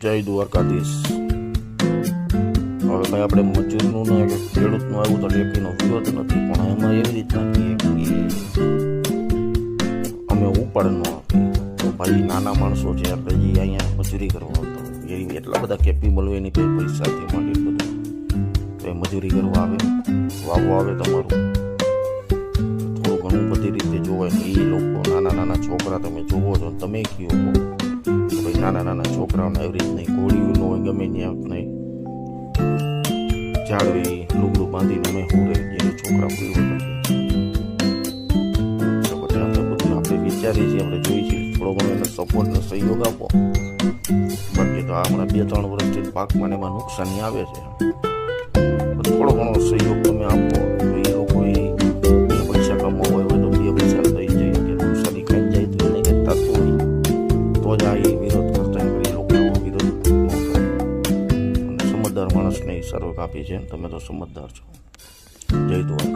જય દ્વારકાધીશ. હવે ભાઈ આપણે મજૂરનું ને ખેડૂતનું આવ્યું તો ટેકીનો વિરોધ નથી, પણ એમાં એવી રીતના કહીએ કે અમે ઉપાડ ન આપીએ તો ભાઈ નાના માણસો છે આપણે જે અહીંયા મજૂરી કરવા આવતા હોય એ એટલા બધા કેપેબલ હોય એની કંઈ પૈસાથી માંડી બધું તો એ મજૂરી કરવા આવે, વાવવા આવે તમારું થોડું ઘણું બધી રીતે જોવાય ને એ લોકો નાના છોકરા તમે જોવો છો તમે કયો ભાઈ નાના છોકરાઓને એવી રીતની ગોળીઓ ન હોય ગમે ત્યાં નહીં જાળવી લુગડું બાંધીને અમે હું રહે જે છોકરા પીવું તો પછી આપણે બધું આપણે વિચારીએ છીએ, આપણે જોઈએ છીએ થોડો ઘણો એને સપોર્ટ ને સહયોગ આપો. બાકી તો આ હમણાં 2-3 વર્ષથી પાકમાં એમાં નુકસાની આવે છે, થોડો ઘણો સહયોગ તમે આપો તો એ લોકો પૈસા કમાવા હોય તો 2 પૈસા થઈ જાય કે નુકસાની ખાઈ જાય તો એને કંઈક થતું હોય તો જ આ એ વિરોધ કરતા એ લોકો વિરોધ ન કરે. અને સમજદાર માણસને સર્વ કાપી છે, તમે તો સમજદાર છો. જય દ્વારકા.